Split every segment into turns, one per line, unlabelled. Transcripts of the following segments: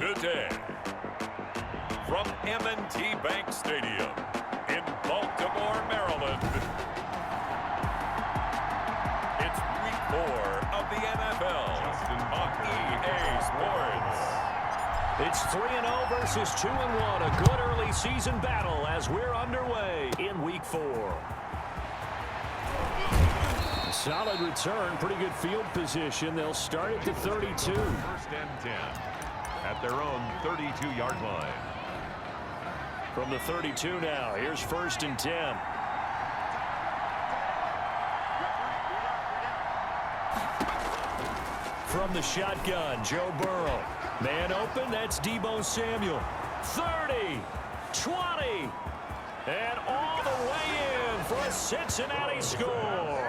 today. From M&T Bank Stadium in Baltimore, Maryland, it's Week 4 of the NFL on EA Sports.
It's 3-0 versus 2-1, a good early season battle as we're underway in Week 4. Solid return, pretty good field position. They'll start at the 32.
First and 10 at their own 32-yard line.
From the 32 now, here's first and 10. From the shotgun, Joe Burrow. Man open, that's Deebo Samuel. 30, 20, and all the way in for a Cincinnati score.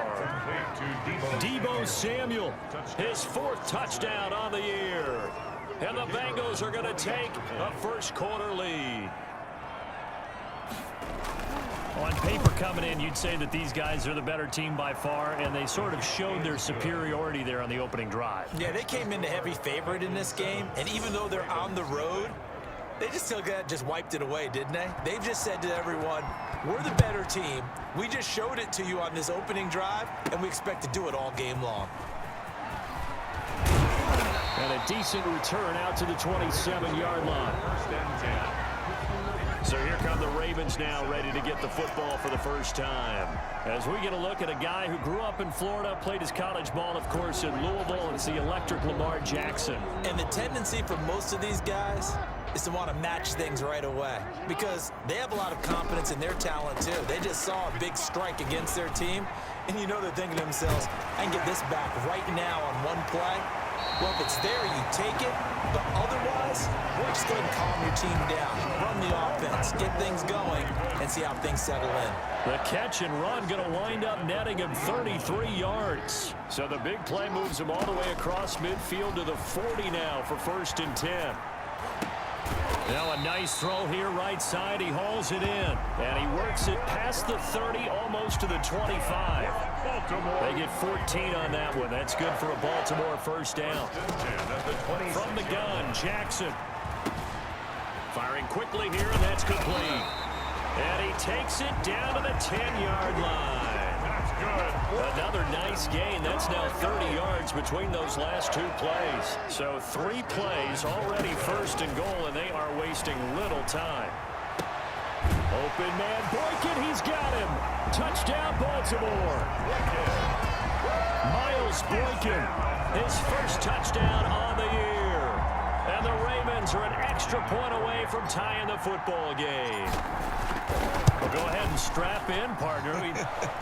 Deebo Samuel, his 4th touchdown on the year. And the Bengals are going to take a first-quarter lead. On paper coming in, you'd say that these guys are the better team by far, and they sort of showed their superiority there on the opening drive.
Yeah, they came in the heavy favorite in this game, and even though they're on the road, they just wiped it away, didn't they? They've just said to everyone, we're the better team. We just showed it to you on this opening drive, and we expect to do it all game long.
And a decent return out to the 27-yard line.
First and 10.
So here come the Ravens now, ready to get the football for the first time. As we get a look at a guy who grew up in Florida, played his college ball, of course, in Louisville. It's the electric Lamar Jackson.
And the tendency for most of these guys is to want to match things right away because they have a lot of confidence in their talent, too. They just saw a big strike against their team, and you know they're thinking to themselves, I can get this back right now on one play. Well, if it's there, you take it. But otherwise, we're just going to calm your team down, run the offense, get things going, and see how things settle in.
The catch and run going to wind up netting him 33 yards. So the big play moves him all the way across midfield to the 40 now for first and 10. Now a nice throw here right side. He hauls it in. And he works it past the 30, almost to the 25. They get 14 on that one. That's good for a Baltimore first down. From the gun, Jackson. Firing quickly here, and that's complete. And he takes it down to the 10-yard line.
That's good.
Another nice gain. That's now 30 yards between those last 2 plays. So 3 plays already first and goal, and they are wasting little time. Open man, Boykin, he's got him. Touchdown, Baltimore. Miles Boykin, his first touchdown on the year. And the Ravens are an extra point away from tying the football game. Well, go ahead and strap in, partner.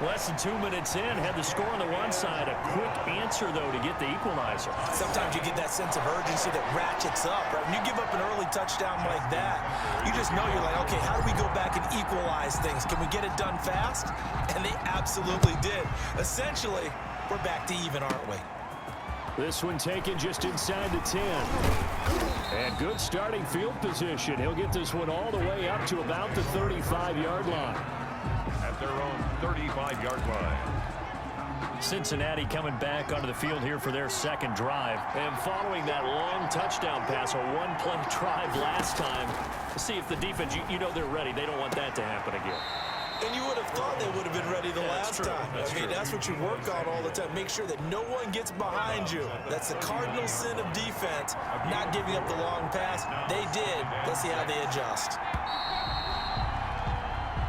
Less than 2 minutes in, had the score on the one side. A quick answer, though, to get the equalizer.
Sometimes you get that sense of urgency that ratchets up, right? When you give up an early touchdown like that, you just know you're like, okay, how do we go back and equalize things? Can we get it done fast? And they absolutely did. Essentially, we're back to even, aren't we?
This one taken just inside the 10. And good starting field position. He'll get this one all the way up to about the 35-yard line.
At their own 35-yard line.
Cincinnati coming back onto the field here for their second drive. And following that long touchdown pass, a one-play drive last time, see if the defense, you know they're ready. They don't want that to happen again.
And you would have thought they would have been ready the last time. I mean, that's what you work on all the time. Make sure that no one gets behind you. That's the cardinal sin of defense, not giving up the long pass. They did. Let's see how they adjust.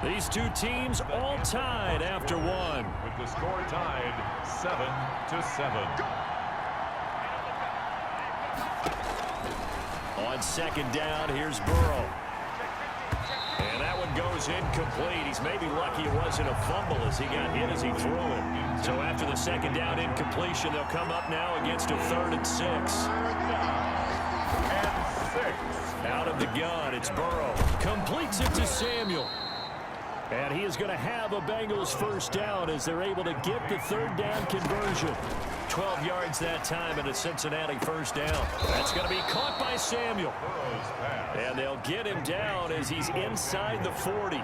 These two teams all tied after one.
With the score tied 7-7.
On second down, here's Burrow. And that one goes incomplete. He's maybe lucky it wasn't a fumble as he got hit as he threw it. So after the second down incompletion, they'll come up now against a 3rd and 6. Out of the gun, it's Burrow. Completes it to Samuel. And he is going to have a Bengals first down as they're able to get the 3rd down conversion. 12 yards that time and a Cincinnati first down. That's going to be caught by Samuel. And they'll get him down as he's inside the 40.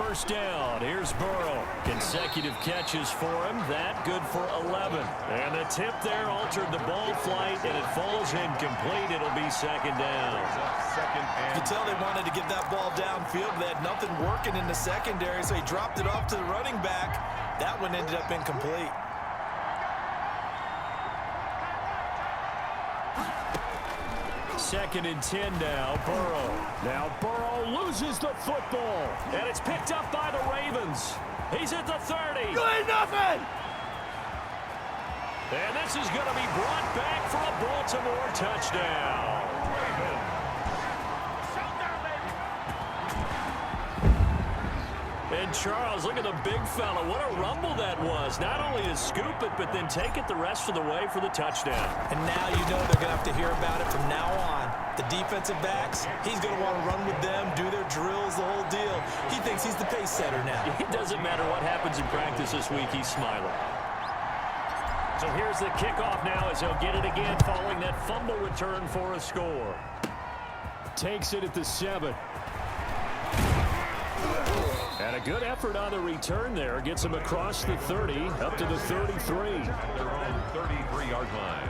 first down. Here's Burrow. Consecutive catches for him. That good for 11. And the tip there altered the ball flight, and it falls incomplete. It'll be second down.
You can tell they wanted to get that ball downfield. They had nothing working in the secondary, so he dropped it off to the running back. That one ended up incomplete.
Second and 10 now, Burrow. Now Burrow loses the football, and it's picked up by the Ravens. He's at the 30.
You ain't nothing!
And this is going to be brought back for a Baltimore touchdown. And Charles, look at the big fella. What a rumble that was. Not only to scoop it, but then take it the rest of the way for the touchdown.
And now you know they're going to have to hear about it from now on. The defensive backs, he's going to want to run with them, do their drills, the whole deal. He thinks he's the pace setter now.
It doesn't matter what happens in practice this week. He's smiling. So here's the kickoff now as he'll get it again following that fumble return for a score. Takes it at the 7. And a good effort on the return there. Gets him across the 30, up to the 33.
Their own 33-yard line.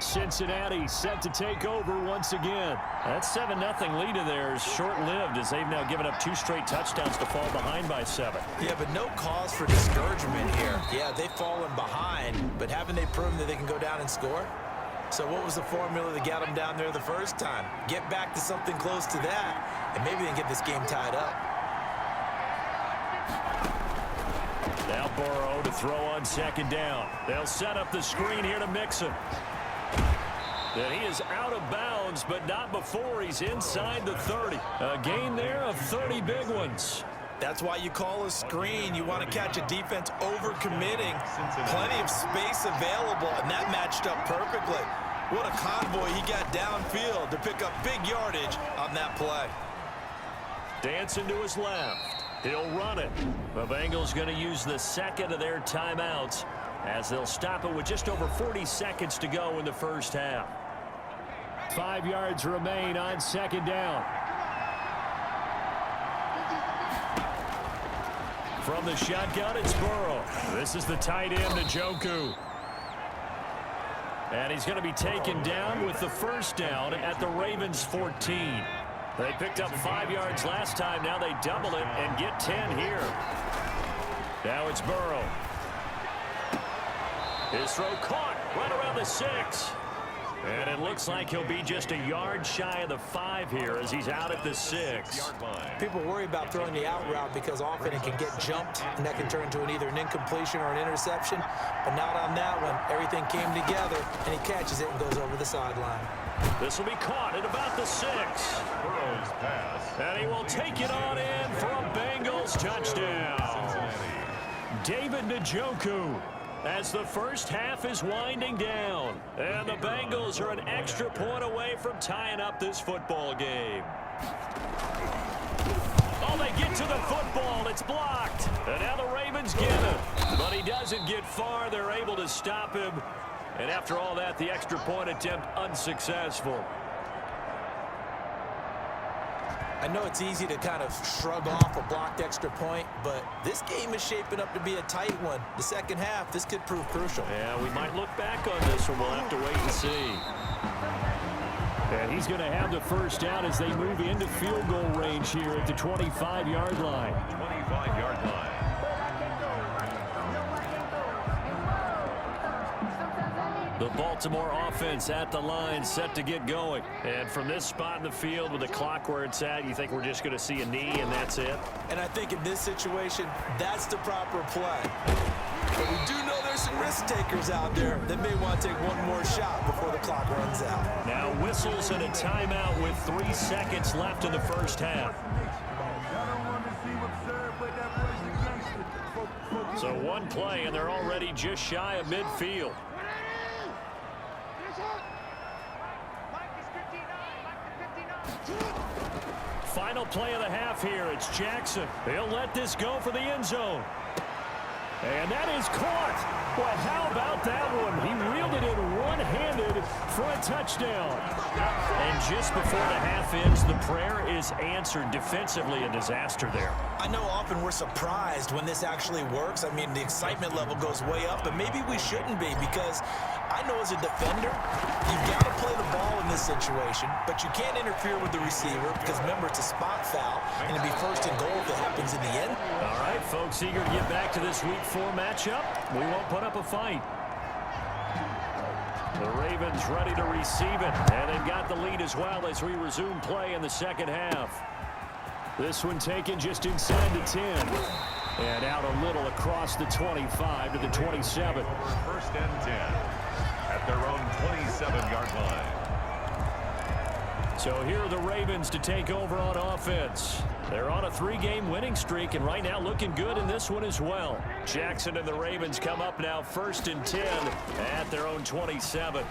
Cincinnati set to take over once again. That 7-0 lead of theirs short-lived as they've now given up 2 straight touchdowns to fall behind by 7.
Yeah, but no cause for discouragement here. Yeah, they've fallen behind, but haven't they proven that they can go down and score? So what was the formula that got them down there the first time? Get back to something close to that, and maybe they can get this game tied up.
Now Burrow to throw on second down. They'll set up the screen here to Mixon. And he is out of bounds, but not before he's inside the 30. A gain there of 30 big ones.
That's why you call a screen. You want to catch a defense over-committing. Plenty of space available, and that matched up perfectly. What a convoy he got downfield to pick up big yardage on that play.
Dancing to his left. He'll run it. The Bengals going to use the second of their timeouts as they'll stop it with just over 40 seconds to go in the first half. 5 yards remain on second down. From the shotgun, it's Burrow. This is the tight end, Njoku. And he's going to be taken down with the first down at the Ravens' 14. They picked up 5 yards last time. Now they double it and get 10 here. Now it's Burrow. His throw caught right around the 6. And it looks like he'll be just a yard shy of the 5 here as he's out at the 6.
People worry about throwing the out route because often it can get jumped, and that can turn into either an incompletion or an interception. But not on that one. Everything came together, and he catches it and goes over the sideline.
This will be caught at about the 6.
Burrow's pass.
And he will take it on in for a Bengals touchdown. David Njoku. As the first half is winding down. And the Bengals are an extra point away from tying up this football game. Oh, they get to the football. It's blocked. And now the Ravens get it. But he doesn't get far. They're able to stop him. And after all that, the extra point attempt unsuccessful.
I know it's easy to kind of shrug off a blocked extra point, but this game is shaping up to be a tight one. The second half, this could prove crucial.
Yeah, we might look back on this one. We'll have to wait and see. And he's going to have the first down as they move into field goal range here at the 25-yard line.
25-yard line.
The Baltimore offense at the line, set to get going. And from this spot in the field with the clock where it's at, you think we're just going to see a knee and that's it?
And I think in this situation, that's the proper play. But we do know there's some risk takers out there that may want to take one more shot before the clock runs out.
Now whistles and a timeout with 3 seconds left in the first half. So one play and they're already just shy of midfield. Final play of the half here. It's Jackson. He'll let this go for the end zone. And that is caught. Well, how about that one? He reeled it in one-handed for a touchdown. And just before the half ends, the prayer is answered. Defensively, a disaster there.
I know often we're surprised when this actually works. I mean, the excitement level goes way up, but maybe we shouldn't be, because I know as a defender, you've got to play the ball in this situation, but you can't interfere with the receiver because, remember, it's a spot foul, and it'll be first and goal if it happens in the end.
All right, folks, eager to get back to this Week 4 matchup. We won't put up a fight. The Ravens ready to receive it, and they've got the lead as well as we resume play in the second half. This one taken just inside the 10. And out a little across the 25 to the 27.
First and 10 at their own 27-yard line.
So here are the Ravens to take over on offense. They're on a 3-game winning streak, and right now looking good in this one as well. Jackson and the Ravens come up now first and 10 at their own 27.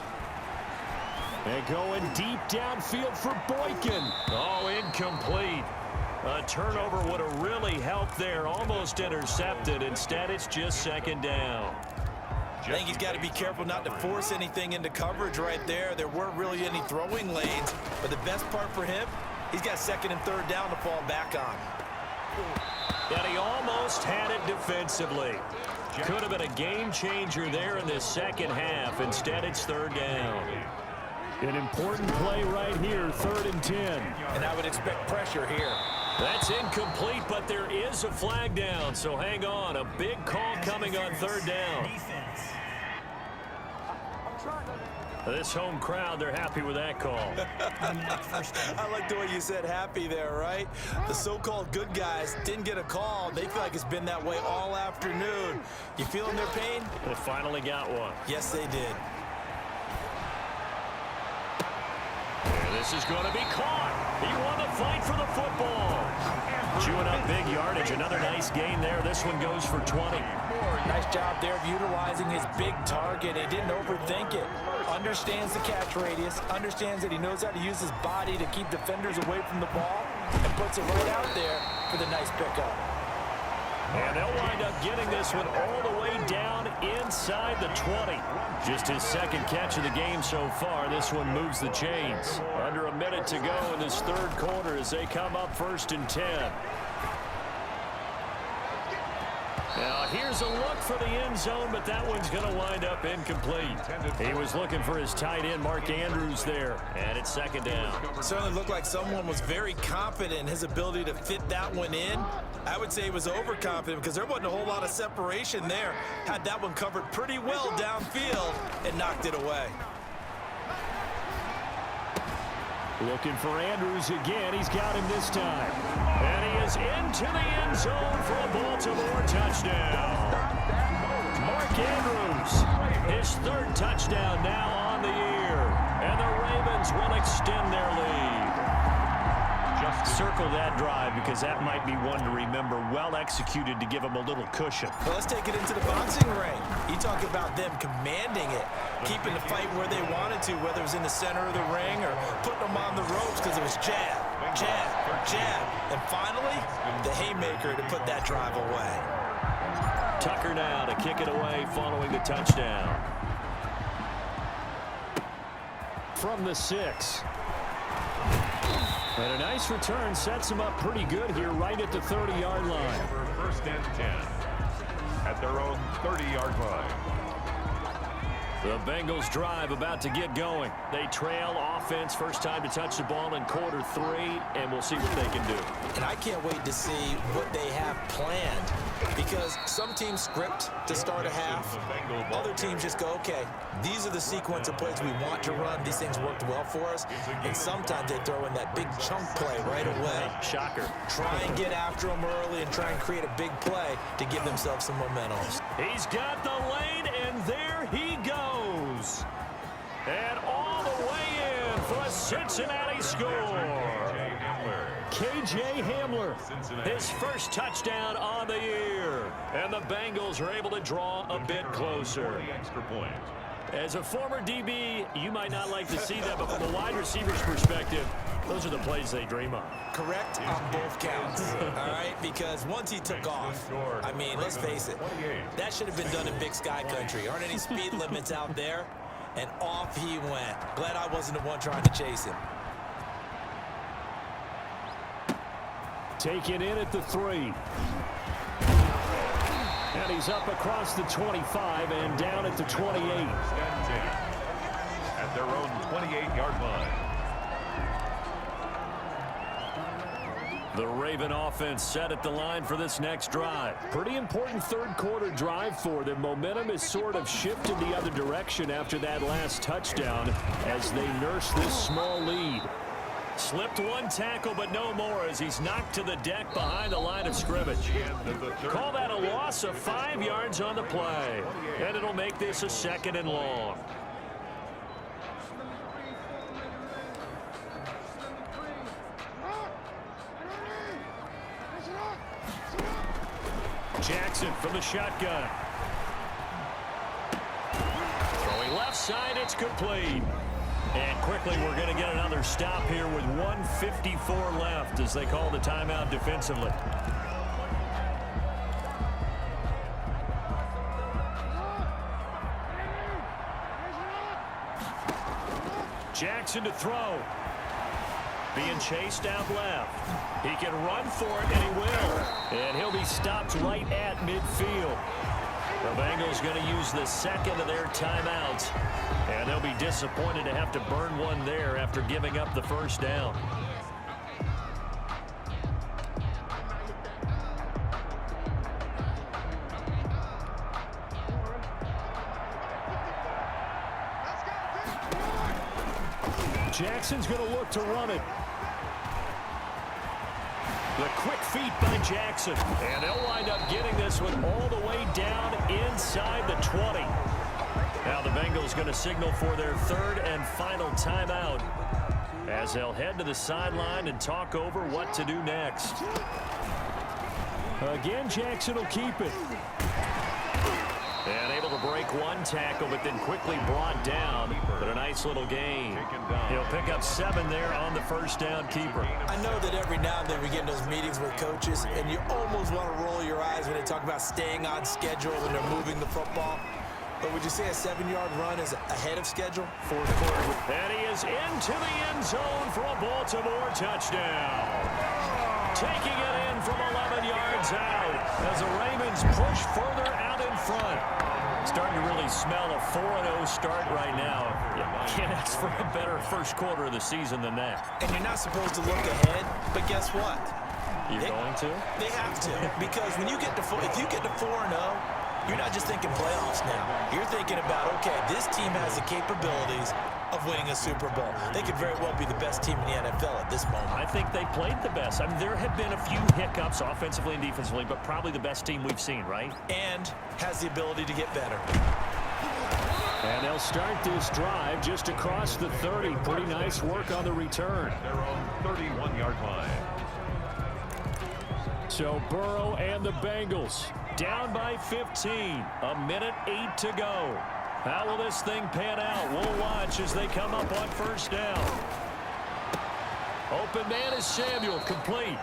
And going deep downfield for Boykin. Oh, incomplete. A turnover would have really helped there. Almost intercepted. Instead, it's just second down.
I think he's got to be careful not to force anything into coverage right there. There weren't really any throwing lanes, but the best part for him, he's got second and third down to fall back on.
And he almost had it defensively. Could have been a game changer there in this second half. Instead, it's third down. An important play right here, 3rd and 10.
And I would expect pressure here.
That's incomplete, but there is a flag down, so hang on. A big call coming on third down. This home crowd, they're happy with that call.
I like the way you said happy there, right? The so-called good guys didn't get a call. They feel like it's been that way all afternoon. You feeling their pain?
They finally got one.
Yes, they did.
This is going to be caught. He won the fight for the football. Chewing up big yardage. Another nice gain there. This one goes for 20.
Nice job there of utilizing his big target. He didn't overthink it. Understands the catch radius. Understands that he knows how to use his body to keep defenders away from the ball. And puts it right out there for the nice pickup.
And they'll wind up getting this one all the way down inside the 20. Just his second catch of the game so far. This one moves the chains. Under a minute to go in this third quarter as they come up 1st and 10. Now here's a look for the end zone, but that one's going to wind up incomplete. He was looking for his tight end, Mark Andrews, there. And it's second down.
It certainly looked like someone was very confident in his ability to fit that one in. I would say he was overconfident because there wasn't a whole lot of separation there. Had that one covered pretty well downfield and knocked it away.
Looking for Andrews again. He's got him this time. And he is into the end zone for a Baltimore touchdown. Mark Andrews, his 3rd touchdown now on the year. And the Ravens will extend their lead. Circle that drive because that might be one to remember. Well executed to give him a little cushion.
Well, let's take it into the boxing ring. You talk about them commanding it, keeping the fight where they wanted to, whether it was in the center of the ring or putting them on the ropes because it was jab, jab, jab. And finally, the haymaker to put that drive away.
Tucker now to kick it away following the touchdown. From the 6. And a nice return sets him up pretty good here right at the 30-yard line.
For 1st and 10 at their own 30-yard line.
The Bengals drive about to get going. They trail offense, first time to touch the ball in quarter 3, and we'll see what they can do.
And I can't wait to see what they have planned because some teams script to start a half. Other teams just go, okay, these are the sequence of plays we want to run. These things worked well for us. And sometimes they throw in that big chunk play right away.
Shocker.
Try and get after them early and try and create a big play to give themselves some momentum.
He's got the lane, and there he goes. And all the way in for a Cincinnati score. K.J. Hamler, his first touchdown on the year. And the Bengals are able to draw a bit closer.
Extra point.
As a former DB, you might not like to see that, but from a wide receiver's perspective, those are the plays they dream of.
Correct on both counts, all right? Because once he took off, I mean, let's face it, that should have been done in Big Sky Country. Aren't any speed limits out there? and off he went. Glad I wasn't the one trying to chase him.
Taken in at the 3. And he's up across the 25 and down at the 28.
At their own 28-yard line.
The Raven offense set at the line for this next drive. Pretty important third-quarter drive for them. Momentum has sort of shifted the other direction after that last touchdown as they nurse this small lead. Slipped one tackle, but no more as he's knocked to the deck behind the line of scrimmage. Call that a loss of 5 yards on the play. And it'll make this a 2nd and long. Jackson from the shotgun. Throwing left side, it's complete. And quickly, we're going to get another stop here with 1:54 left as they call the timeout defensively. Jackson to throw. Being chased out left. He can run for it, and he will. And he'll be stopped right at midfield. The Bengals going to use the 2nd of their timeouts. And they'll be disappointed to have to burn one there after giving up the first down. Jackson's going to look to run it. The quick feet by Jackson. And they'll wind up getting this one all the way down inside the 20. Now the Bengals going to signal for their 3rd and final timeout as they'll head to the sideline and talk over what to do next. Again, Jackson will keep it. And able to break one tackle, but then quickly brought down. But a nice little gain. He'll pick up 7 there on the first down keeper.
I know that every now and then we get in those meetings with coaches, and you almost want to roll your eyes when they talk about staying on schedule when they're moving the football. But would you say a 7-yard run is ahead of schedule?
4th quarter. And he is into the end zone for a Baltimore touchdown. Taking it in from 11 yards out as the Ravens push further out in front. Starting to really smell a 4-0 start right now. You can't ask for a better first quarter of the season than that.
And you're not supposed to look ahead, but guess what?
You're going to?
They have to. Because when you get to if you get to 4-0, you're not just thinking playoffs now. You're thinking about, okay, this team has the capabilities of winning a Super Bowl. They could very well be the best team in the NFL at this moment.
I think they played the best. I mean, there have been a few hiccups offensively and defensively, but probably the best team we've seen, right?
And has the ability to get better.
And they'll start this drive just across the 30. Pretty nice work on the return.
Their own 31-yard line.
So Burrow and the Bengals down by 15. 1:08 to go. How will this thing pan out? We'll watch as they come up on first down. Open man is Samuel, complete.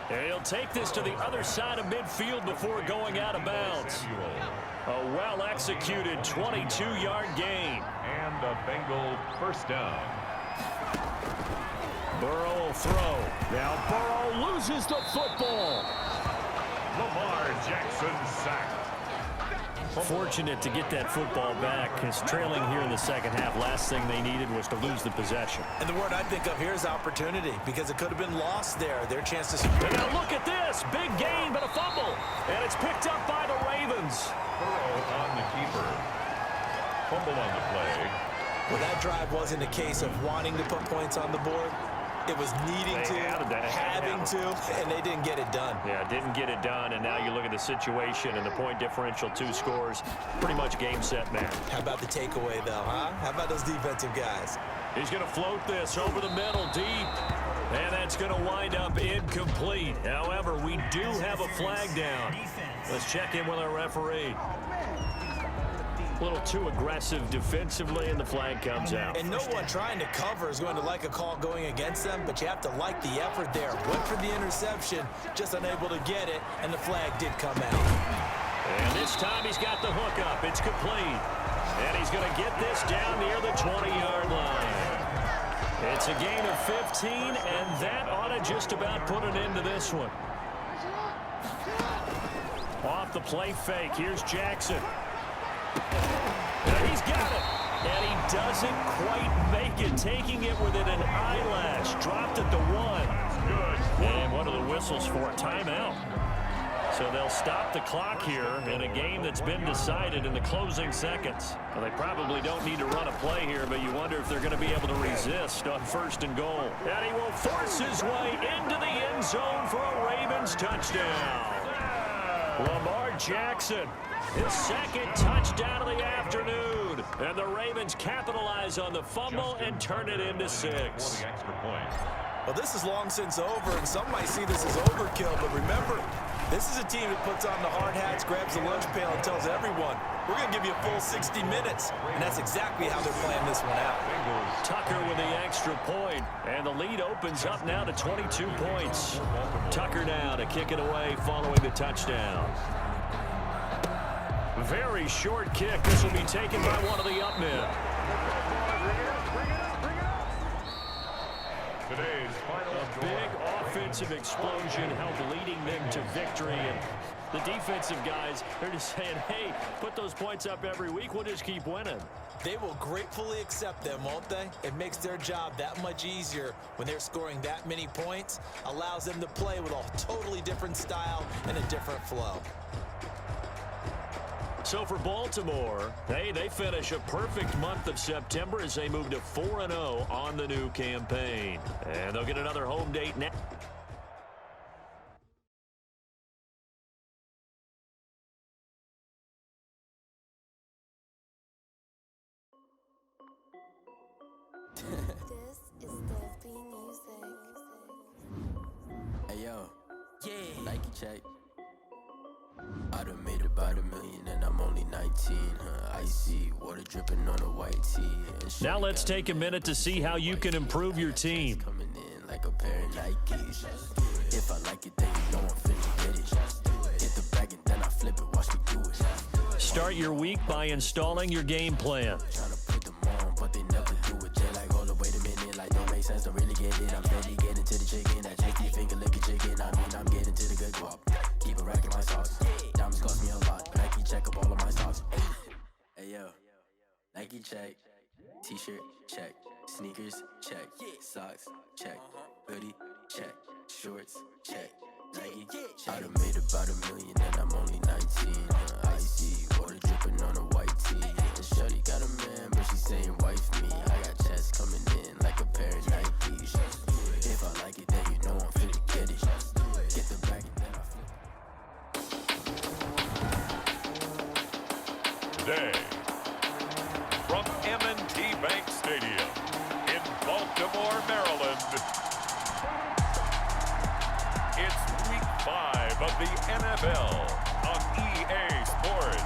And he'll take this to the other side of midfield before going out of bounds. A well-executed 22-yard gain.
And a Bengal first down.
Burrow will throw. Now Burrow loses the football.
Lamar Jackson sacked.
Fortunate to get that football back. It's trailing here in the second half. Last thing they needed was to lose the possession.
And the word I think of here is opportunity, because it could have been lost there. Their chance to...
And now look at this. Big gain, but a fumble. And it's picked up by the Ravens.
Burrow on the keeper. Fumble on the play.
Well, that drive wasn't a case of wanting to put points on the board. It was needing to, having to, and they didn't get it done.
Yeah, didn't get it done, and now you look at the situation and the point differential, 2 scores, pretty much game, set, match.
How about the takeaway, though, huh? How about those defensive guys?
He's going to float this over the middle, deep, and that's going to wind up incomplete. However, we do have a flag down. Let's check in with our referee. A little too aggressive defensively, and the flag comes out.
And no one trying to cover is going to like a call going against them, but you have to like the effort there. Went for the interception, just unable to get it, and the flag did come out.
And this time he's got the hook up. It's complete. And he's going to get this down near the 20-yard line. It's a gain of 15, and that ought to just about put an end to this one. Off the play fake, here's Jackson. And he's got it. And he doesn't quite make it, taking it within an eyelash. Dropped at the 1. And what are the whistles for? A timeout. So they'll stop the clock here in a game that's been decided in the closing seconds. Well, they probably don't need to run a play here, but you wonder if they're going to be able to resist on 1st and goal. And he will force his way into the end zone for a Ravens touchdown. Lamar Jackson, his 2nd touchdown of the afternoon. And the Ravens capitalize on the fumble and turn it into 6.
Well, this is long since over, and some might see this as overkill, but remember, this is a team that puts on the hard hats, grabs the lunch pail, and tells everyone, we're going to give you a full 60 minutes. And that's exactly how they're playing this one out.
Tucker with the extra point, and the lead opens up now to 22 points. Tucker now to kick it away following the touchdown. Very short kick. This will be taken by one of the up men.
Today's final
Big offensive explosion helped leading them to victory. And the defensive guys, they're just saying, hey, put those points up every week. We'll just keep winning.
They will gratefully accept them, won't they? It makes their job that much easier when they're scoring that many points. Allows them to play with a totally different style and a different flow.
So for Baltimore, hey, they finish a perfect month of September as they move to 4-0 on the new campaign. And they'll get another home date now.
This is Delphi Music.
Hey yo, yeah, Nike check. I done made about $1 million and I'm only 19. Icy water dripping on a white tee.
Now let's take a minute to see how you can improve your team.
Coming in like a pair of Nikes. If I like it, then you know I'm finna get it. Hit the bag and then I flip it, watch me do it.
Start your week by installing your game plan.
Tryna put them on, but they never do it. They're like, hold up, wait a minute, like don't make sense, don't really get it. I'm steady getting to the chicken, that cheeky finger licking chicken. I mean, I'm getting to the good guap. Keep a rack in my socks. Diamonds cost me a lot. Nike check up all of my socks. Hey yo, Nike check. T-shirt check. Sneakers check. Socks check. Hoodie check. Shorts check. Nike check. I done made about $1 million and I'm only 19. Icy water dripping on a white tee. And shorty got a man, but she saying wife me. I got checks coming in like a pair of Nikes. If I like it, then you know I'm finna get it. Get the bag and then I flip.
Today, from M&T Bank Stadium in Baltimore, Maryland, it's Week 5 of the NFL on EA Sports.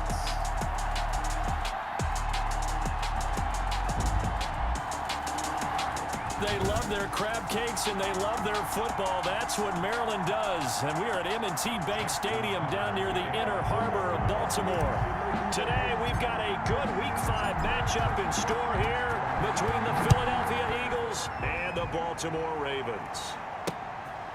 They love their crab cakes and they love their football. That's what Maryland does. And we are at M&T Bank Stadium down near the inner harbor of Baltimore. Today we've got a good Week 5 matchup in store here between the Philadelphia Eagles and the Baltimore Ravens.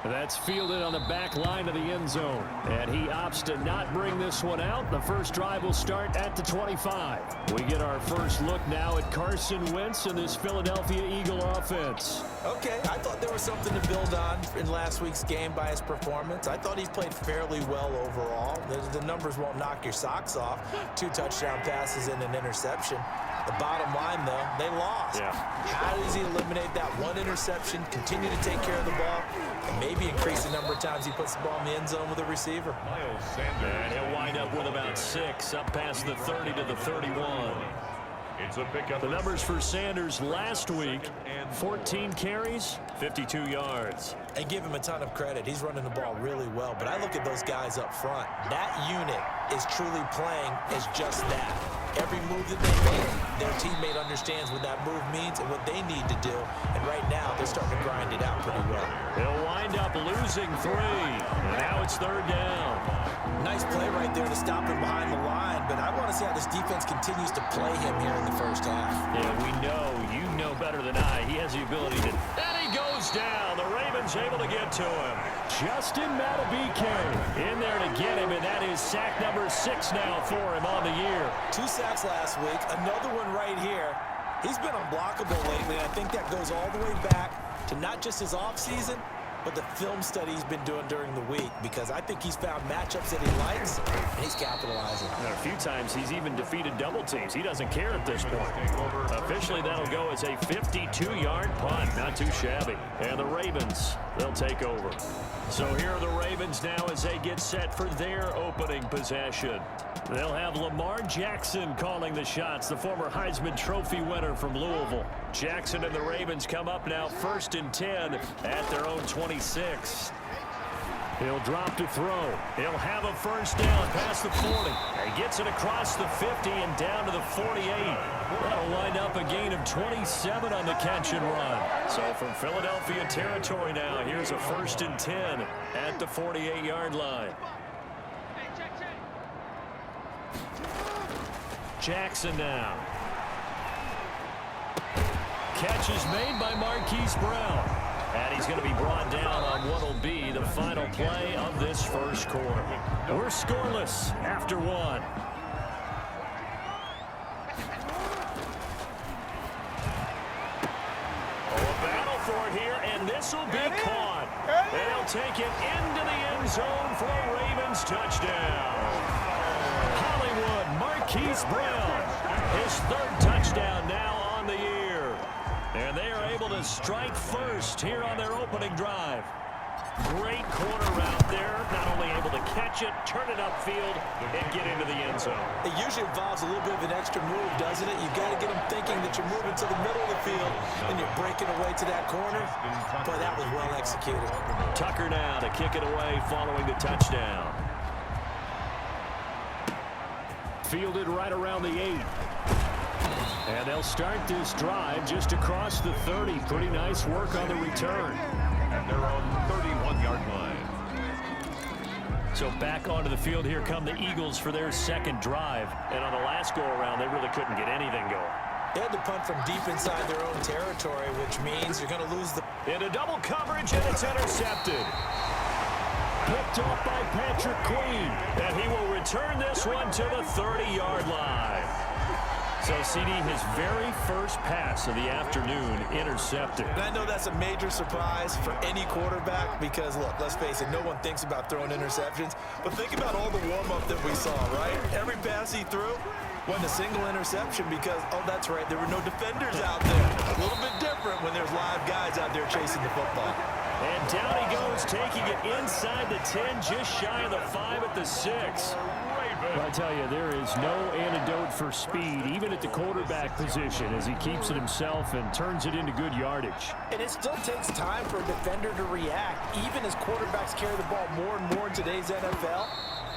That's fielded on the back line of the end zone. And he opts to not bring this one out. The first drive will start at the 25. We get our first look now at Carson Wentz and this Philadelphia Eagle offense.
Okay, I thought there was something to build on in last week's game by his performance. I thought he played fairly well overall. The numbers won't knock your socks off. 2 touchdown passes and an interception. The bottom line, though, they lost.
Yeah.
How does he eliminate that one interception, continue to take care of the ball, and maybe increase the number of times he puts the ball in the end zone with a receiver?
And he'll wind up with about 6, up past the 30 to the 31.
It's a pickup.
The numbers for Sanders last week, 14 carries, 52 yards.
And give him a ton of credit. He's running the ball really well. But I look at those guys up front. That unit is truly playing as just that. every move that they make, their teammate understands what that move means and what they need to do. And right now, they're starting to grind it out pretty well.
They'll wind up losing 3. And now it's 3rd down.
Nice play right there to stop him behind the line, but I want to see how this defense continues to play him here in the first half.
Yeah, we know. You know better than I. He has the ability to... And he goes down. The Ravens able to get to him. Justin Madubuike in there to get him, and that is sack number 6 now for him on the year.
2 sacks last week, another one right here. He's been unblockable lately, and I think that goes all the way back to not just his offseason, but the film study he's been doing during the week, because I think he's found matchups that he likes, and he's capitalizing.
And a few times he's even defeated double teams. He doesn't care at this point. Officially, that'll go as a 52-yard punt. Not too shabby. And the Ravens, they'll take over. So here are the Ravens now as they get set for their opening possession. They'll have Lamar Jackson calling the shots, the former Heisman Trophy winner from Louisville. Jackson and the Ravens come up now 1st and 10 at their own 26. He'll drop to throw. He'll have a 1st down past the 40. He gets it across the 50 and down to the 48. That'll wind up a gain of 27 on the catch and run. So from Philadelphia territory now, here's a 1st and 10 at the 48-yard line. Jackson now. Catch is made by Marquise Brown. And he's going to be brought down on what will be the final play of this first quarter. We're scoreless after 1. A battle for it here, and this will be caught. They'll take it into the end zone for a Ravens touchdown. Hollywood, Marquise Brown, his 3rd touchdown now on the year. And they are able to strike first here on their opening drive. Great corner route there. Not only able to catch it, turn it upfield, and get into the end zone.
It usually involves a little bit of an extra move, doesn't it? You've got to get them thinking that you're moving to the middle of the field and you're breaking away to that corner. But that was well executed.
Tucker now to kick it away following the touchdown. Fielded right around the 8. And they'll start this drive just across the 30. Pretty nice work on the return.
At their own 31-yard line.
So back onto the field, here come the Eagles for their 2nd drive. And on the last go-around, they really couldn't get anything going.
They had to punt from deep inside their own territory, which means you're going to lose the...
Into double coverage, and it's intercepted. Picked off by Patrick Queen. And he will return this one to the 30-yard line. So, CD, his very first pass of the afternoon intercepted.
And I know that's a major surprise for any quarterback because, look, let's face it, no one thinks about throwing interceptions. But think about all the warm-up that we saw, right? Every pass he threw wasn't a single interception because, oh, that's right, there were no defenders out there. A little bit different when there's live guys out there chasing the football.
And down he goes, taking it inside the 10, just shy of the 5 at the 6. I tell you, there is no antidote for speed, even at the quarterback position, as he keeps it himself and turns it into good yardage.
And it still takes time for a defender to react. Even as quarterbacks carry the ball more and more in today's NFL,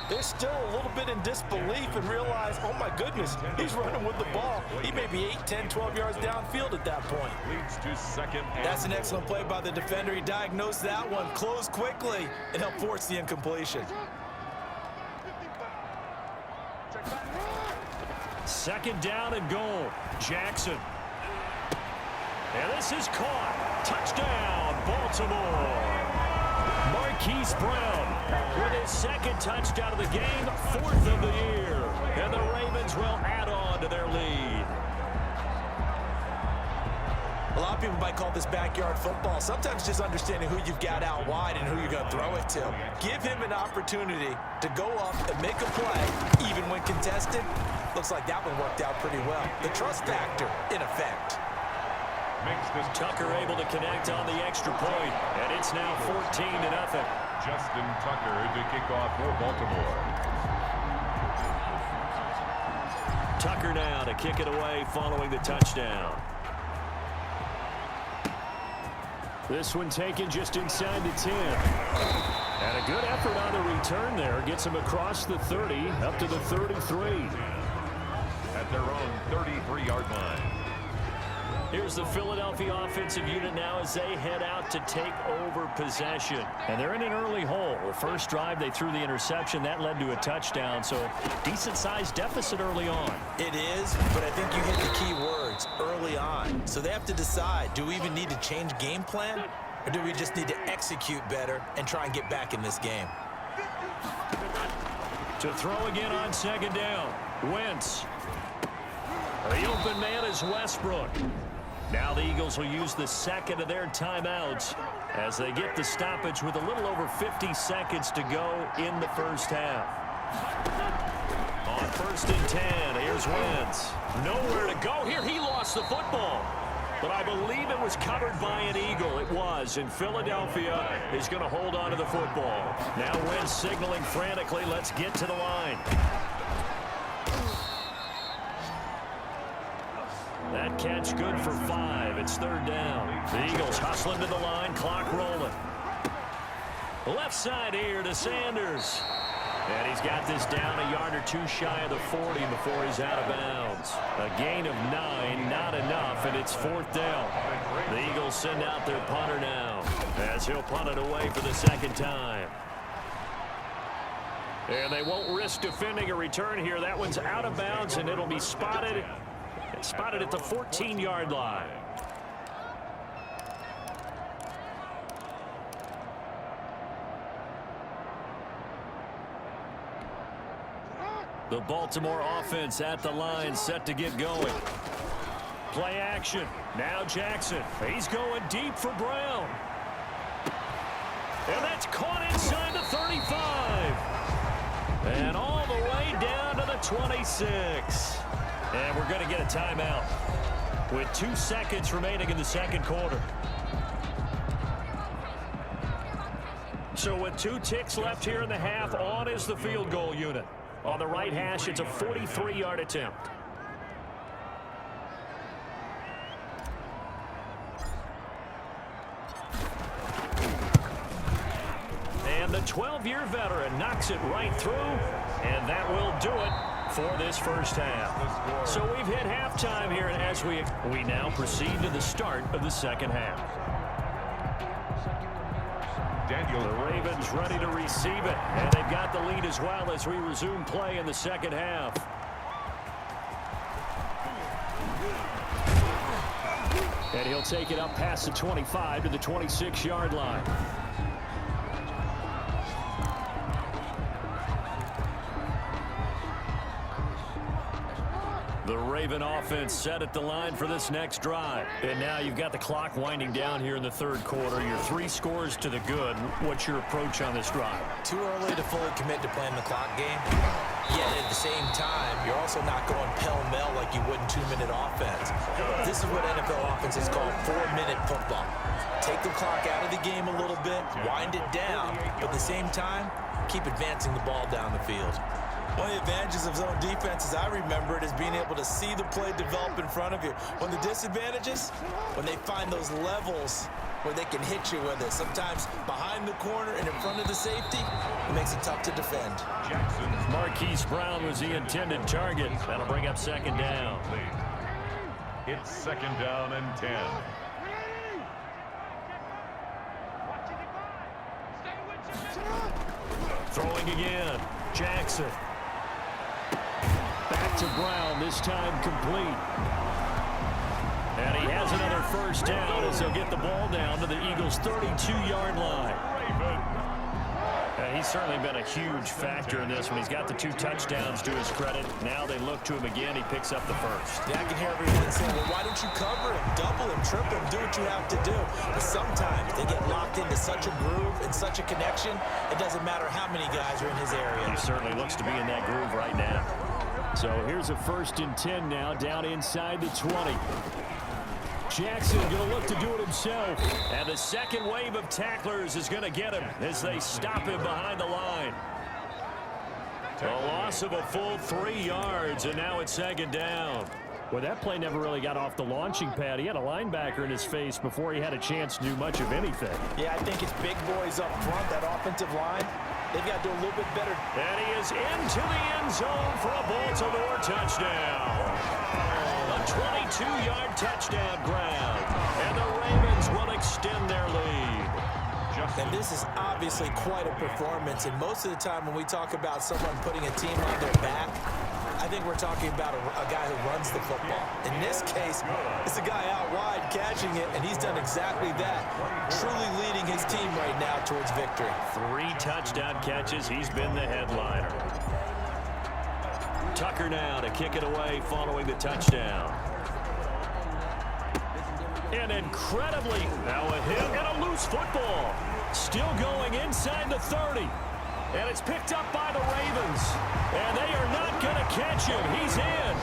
they're still a little bit in disbelief and realize, oh my goodness, he's running with the ball. He may be 8, 10, 12 yards downfield at that point.
Leads to 2nd and
That's an excellent play by the defender. He diagnosed that one, closed quickly, and helped force the incompletion.
2nd down and goal. Jackson. And this is caught. Touchdown, Baltimore. Marquise Brown with his 2nd touchdown of the game, 4th of the year. And the Ravens will add on to their lead.
A lot of people might call this backyard football. Sometimes just understanding who you've got out wide and who you're going to throw it to. Give him an opportunity to go up and make a play, even when contested. Looks like that one worked out pretty well. The trust factor in effect.
Tucker able to connect on the extra point, and it's now 14-0.
Justin Tucker to kick off for Baltimore.
Tucker now to kick it away following the touchdown. This one taken just inside the 10. And a good effort on the return there. Gets him across the 30, up to the 33.
At their own 33-yard line.
Here's the Philadelphia offensive unit now as they head out to take over possession. And they're in an early hole. The first drive, they threw the interception. That led to a touchdown, so decent-sized deficit early on.
It is, but I think you hit the key words, early on. So they have to decide, do we even need to change game plan, or do we just need to execute better and try and get back in this game?
To throw again on second down, Wentz. The open man is Westbrook. Now the Eagles will use the second of their timeouts as they get the stoppage with a little over 50 seconds to go in the first half. On 1st and 10, here's Wentz. Nowhere to go here. He lost the football. But I believe it was covered by an Eagle. It was, and Philadelphia is going to hold on to the football. Now Wentz signaling frantically, let's get to the line. That catch good for 5. It's 3rd down. The Eagles hustling to the line, clock rolling. Left side here to Sanders. And he's got this down a yard or two shy of the 40 before he's out of bounds. A gain of 9, not enough, and it's 4th down. The Eagles send out their punter now as he'll punt it away for the 2nd time. And they won't risk defending a return here. That one's out of bounds, and it'll be spotted at the 14-yard line. The Baltimore offense at the line, set to get going. Play action. Now Jackson. He's going deep for Brown. And that's caught inside the 35. And all the way down to the 26. And we're going to get a timeout with 2 seconds remaining in the 2nd quarter. So with 2 ticks left here in the half, on is the field goal unit. On the right hash, it's a 43-yard attempt. And the 12-year veteran knocks it right through, and that will do it for this first half. So we've hit halftime here, and as we now proceed to the start of the 2nd half. The Ravens ready to receive it, and they've got the lead as well as we resume play in the 2nd half. And he'll take it up past the 25 to the 26-yard line. The Raven offense set at the line for this next drive. And now you've got the clock winding down here in the 3rd quarter. You're 3 scores to the good. What's your approach on this drive?
Too early to fully commit to playing the clock game. Yet at the same time, you're also not going pell-mell like you would in 2-minute offense. This is what NFL offenses call 4-minute football. Take the clock out of the game a little bit, wind it down, but at the same time, keep advancing the ball down the field. One of the advantages of zone defense, as I remember it, is being able to see the play develop in front of you. One of the disadvantages, when they find those levels where they can hit you with it, sometimes behind the corner and in front of the safety, it makes it tough to defend.
Marquise Brown was the intended target. That'll bring up 2nd down.
It's 2nd down and 10.
Throwing again. Jackson. Back to Brown, this time complete. And he has another first down as they'll get the ball down to the Eagles' 32-yard line. He's certainly been a huge factor in this one. He's got the 2 touchdowns to his credit. Now they look to him again. He picks up the first.
Yeah, I can hear everyone saying, well, why don't you cover him, double him, triple him, do what you have to do. But sometimes they get locked into such a groove and such a connection, it doesn't matter how many guys are in his area.
He certainly looks to be in that groove right now. So here's a 1st and 10 now, down inside the 20. Jackson going to look to do it himself. And the second wave of tacklers is going to get him as they stop him behind the line. A loss of a full 3 yards, and now it's 2nd down. Well, that play never really got off the launching pad. He had a linebacker in his face before he had a chance to do much of anything.
Yeah, I think it's big boys up front, that offensive line. They've got to do a little bit better.
And he is into the end zone for a Baltimore touchdown. A 22-yard touchdown grab. And the Ravens will extend their lead.
And this is obviously quite a performance. And most of the time when we talk about someone putting a team on their back, I think we're talking about a guy who runs the football. In this case, it's a guy out wide catching it, and he's done exactly that, truly leading his team right now towards victory.
3 touchdown catches. He's been the headliner. Tucker now to kick it away following the touchdown. And incredibly, now a hit and a loose football. Still going inside the 30. And it's picked up by the Ravens. And they are not going to catch him. He's in.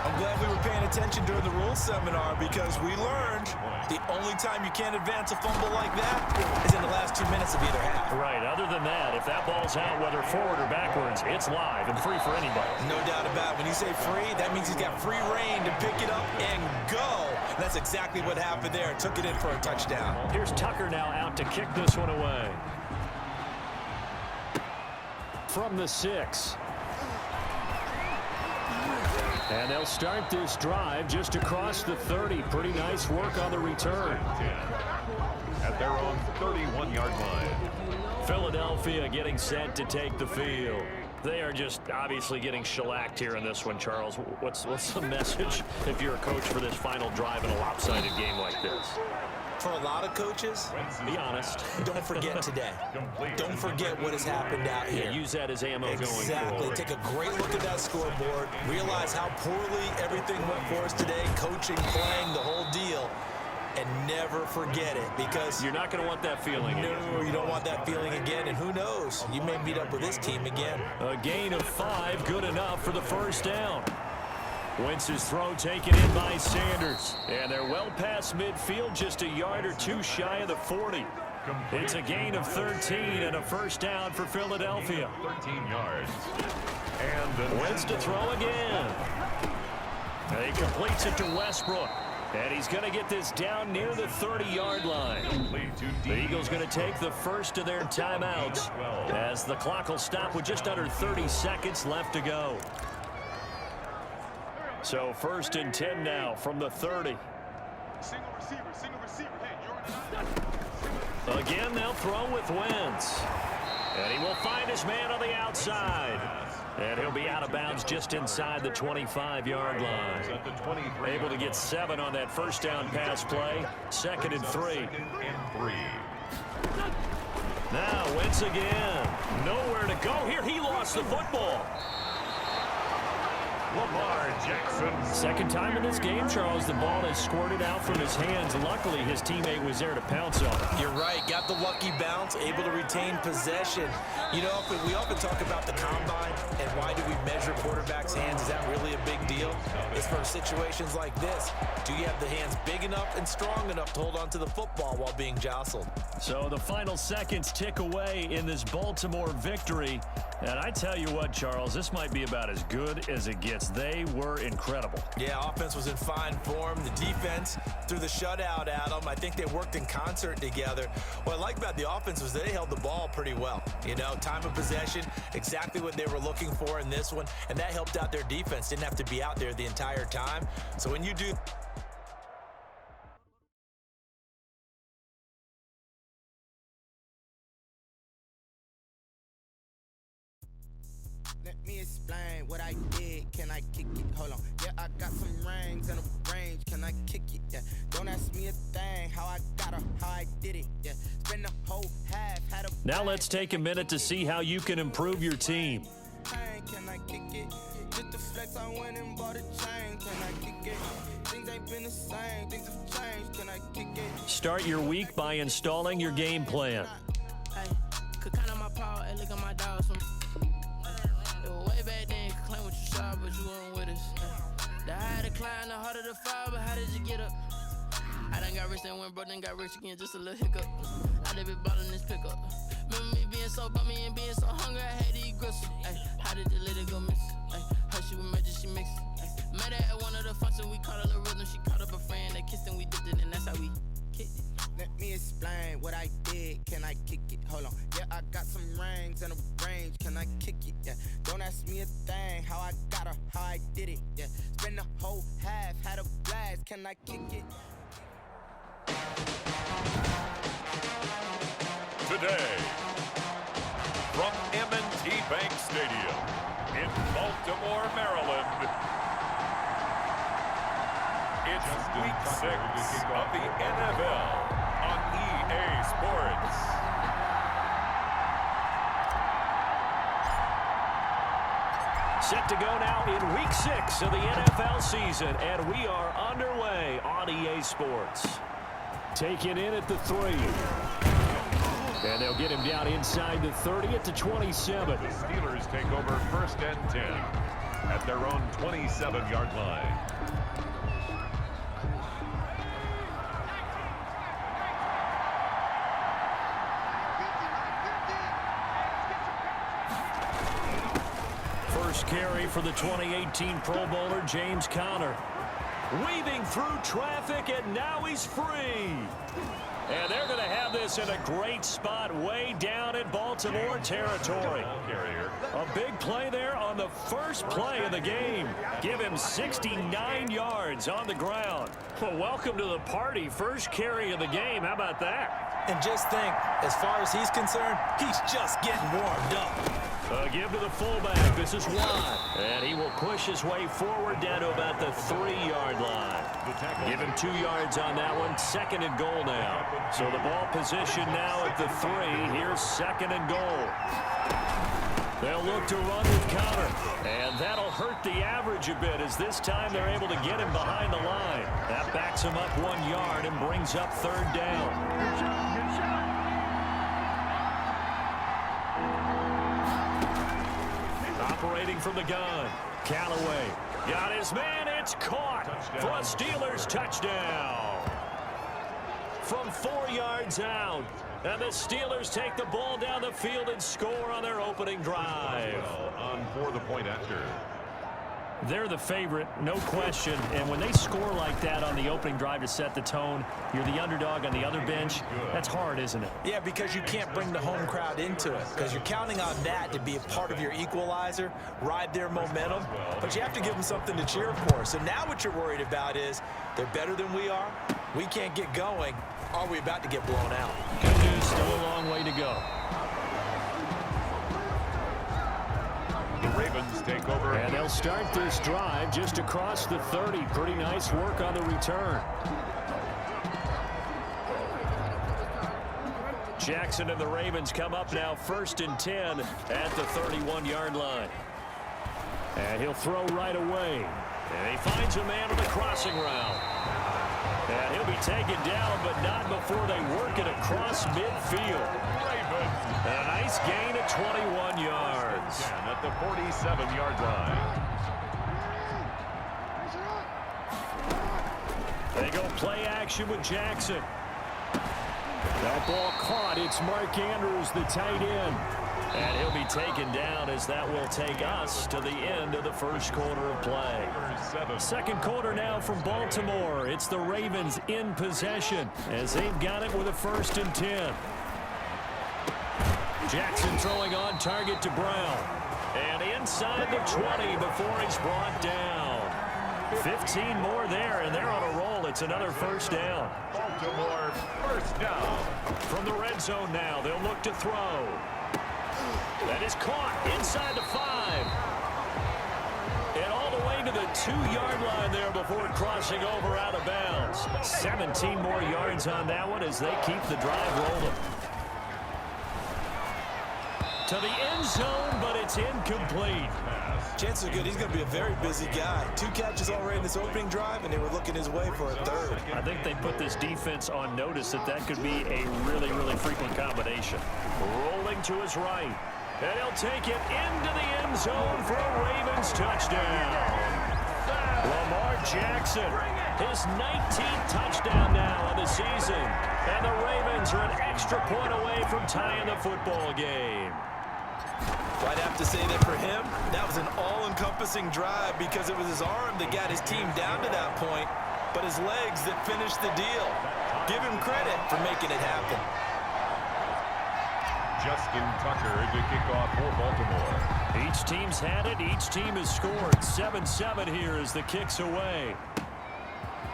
I'm glad we were paying attention during the rules seminar because we learned the only time you can't advance a fumble like that is in the last 2 minutes of either half.
Right. Other than that, if that ball's out, whether forward or backwards, it's live and free for anybody.
No doubt about it. When you say free, that means he's got free reign to pick it up and go. And that's exactly what happened there. Took it in for a touchdown.
Here's Tucker now out to kick this one away. From the 6. And they'll start this drive just across the 30. Pretty nice work on the return.
At their own 31-yard line.
Philadelphia getting set to take the field. They are just obviously getting shellacked here in this one, Charles. What's the message if you're a coach for this final drive in a lopsided game like this?
For a lot of coaches,
be honest.
Don't forget today. Don't forget what has happened out here.
Yeah, use that as ammo going forward.
Exactly. Take a great look at that scoreboard. Realize how poorly everything went for us today. Coaching, playing, the whole deal. And never forget it because
you're not going to want that feeling again.
No, you don't want that feeling again. And who knows? You may meet up with this team again.
A gain of 5, good enough for the first down. Wentz's throw taken in by Sanders. And they're well past midfield, just a yard or 2 shy of the 40. It's a gain of 13 and a first down for Philadelphia.
13 yards. And
Wentz to throw again. And he completes it to Westbrook. And he's going to get this down near the 30-yard line. The Eagles going to take the first of their timeouts as the clock will stop with just under 30 seconds left to go. So 1st and 10 now from the 30. Again, they'll throw with Wentz. And he will find his man on the outside. And he'll be out of bounds just inside the 25-yard line. Able to get 7 on that first down pass play. 2nd and 3. Now Wentz again. Nowhere to go here. He lost the football.
Lamar Jackson.
Second time in this game, Charles, the ball has squirted out from his hands. Luckily, his teammate was there to pounce on it.
You're right. Got the lucky bounce, able to retain possession. You know, we often talk about the combine and why do we measure quarterbacks' hands. Is that really a big deal? It's for situations like this. Do you have the hands big enough and strong enough to hold on to the football while being jostled?
So the final seconds tick away in this Baltimore victory. And I tell you what, Charles, this might be about as good as it gets. They were incredible.
Yeah, offense was in fine form. The defense threw the shutout at them. I think they worked in concert together. What I like about the offense was they held the ball pretty well. You know, time of possession, exactly what they were looking for in this one. And that helped out their defense. Didn't have to be out there the entire time. So when you do...
Let me explain what I did. Can I kick it? Hold on. Yeah, I got some rings and a range. Can I kick it? Yeah. Don't ask me a thing. How I got her, how I did it. Yeah. Spend the whole half. Had a
now let's take a minute to see how you can improve your team.
Can I kick it? Just the flex, I went and bought a chain. Can I kick it? Things ain't been the same. Things have changed. Can I kick it?
Start your week by installing your game plan.
Hey, could count on my power and look at my dogs. Way back then, you could claim what you saw, but you weren't with us. The higher the climb, the harder the fall, but how did you get up? I done got rich and went broke, then got rich again, just a little hiccup. I done been ballin' this pickup. Remember me being so bummy and being so hungry, I had to eat gristle. Ay, how did the lady go miss? Ay, her she with magic, she mixed. Met her at one of the functions, we caught her little rhythm. She caught up a friend, they kissed and we dipped it, and that's how we kicked it.
it. Hold on. Yeah, I got some rings and a range. Can I kick it? Yeah. Don't ask me a thing. How I got her, how I did it. Yeah. Spend the whole half, had a blast. Can I kick it?
Today, from M&T Bank Stadium in Baltimore, Maryland, it's Week 6 of the NFL on EA Sports.
Set to go now in Week 6 of the NFL season, and we are underway on EA Sports. Taken in at the 3. And they'll get him down inside the 30 at the 27.
The Steelers take over 1st and 10 at their own 27-yard line.
First carry for the 2018 Pro Bowler, James Conner. Weaving through traffic, and now he's free. And they're going to have this in a great spot way down in Baltimore territory. A big play there on the first play of the game. Give him 69 yards on the ground. Well, welcome to the party. First carry of the game. How about that?
And just think, as far as he's concerned, he's just getting warmed up.
Give to the fullback. This is Watt. And he will push his way forward down to about the 3-yard line. Give him 2 yards on that one. 2nd and goal now. So the ball position now at the 3. Here's 2nd and goal. They'll look to run with Conner. And that'll hurt the average a bit, as this time they're able to get him behind the line. That backs him up 1 yard and brings up 3rd down.
Good shot.
Operating from the gun. Callaway got his man. It's caught for a Steelers touchdown. From 4 yards out. And the Steelers take the ball down the field and score on their opening drive.
On for the point after.
They're the favorite, no question. And when they score like that on the opening drive to set the tone, you're the underdog on the other bench. That's hard, isn't it?
Yeah, because you can't bring the home crowd into it, because you're counting on that to be a part of your equalizer, ride their momentum. But you have to give them something to cheer for. So now what you're worried about is they're better than we are. We can't get going. Are we about to get blown out?
Good news, still a long way to go.
The Ravens take over.
And they'll start this drive just across the 30. Pretty nice work on the return. Jackson and the Ravens come up now 1st and 10 at the 31-yard line. And he'll throw right away. And he finds a man on the crossing route. And he'll be taken down, but not before they work it across midfield. And a nice gain of 21 yards.
At the 47-yard line.
They go play action with Jackson. That ball caught. It's Mark Andrews, the tight end. And he'll be taken down, as that will take us to the end of the first quarter of play. Second quarter now from Baltimore. It's the Ravens in possession as they've got it with a 1st and 10. Jackson throwing on target to Brown. And inside the 20 before he's brought down. 15 more there, and they're on a roll. It's another 1st down.
Baltimore 1st down.
From the red zone now, they'll look to throw. That is caught inside the 5. And all the way to the 2-yard line there before crossing over out of bounds. 17 more yards on that one as they keep the drive rolling. To the end zone, but it's incomplete.
Chances are good he's going to be a very busy guy. 2 catches already in this opening drive, and they were looking his way for a 3rd.
I think they put this defense on notice that could be a really, really frequent combination. Rolling to his right. And he'll take it into the end zone for a Ravens touchdown. Lamar Jackson, his 19th touchdown now of the season. And the Ravens are an extra point away from tying the football game.
Well, I'd have to say that for him, that was an all-encompassing drive, because it was his arm that got his team down to that point, but his legs that finished the deal. Give him credit for making it happen.
Justin Tucker to kick off for Baltimore.
Each team's had it. Each team has scored. 7-7 here as the kick's away.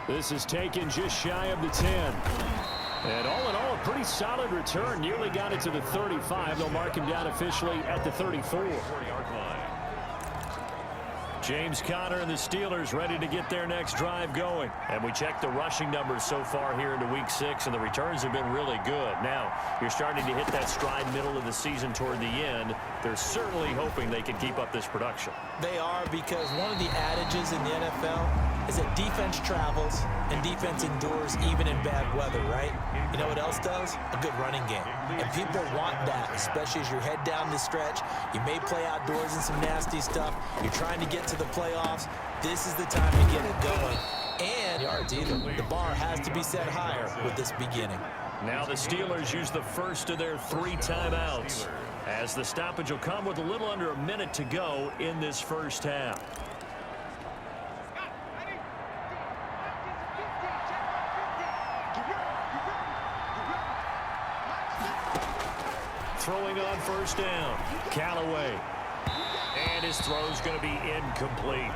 This is taken just shy of the 10. And all in all, a pretty solid return. Nearly got it to the 35. They'll mark him down officially at the 34. James Conner and the Steelers ready to get their next drive going. And we check the rushing numbers so far here into Week 6, and the returns have been really good. Now, you're starting to hit that stride middle of the season toward the end. They're certainly hoping they can keep up this production.
They are, because one of the adages in the NFL is that defense travels and defense endures even in bad weather, right? You know what else does? A good running game. And people want that, especially as you head down the stretch. You may play outdoors in some nasty stuff. You're trying to get to the playoffs. This is the time to get it going. And yards either. The bar has to be set higher with this beginning.
Now the Steelers use the first of their 3 timeouts, as the stoppage will come with a little under a minute to go in this first half. Throwing on first down, Callaway. And his throw's going to be incomplete.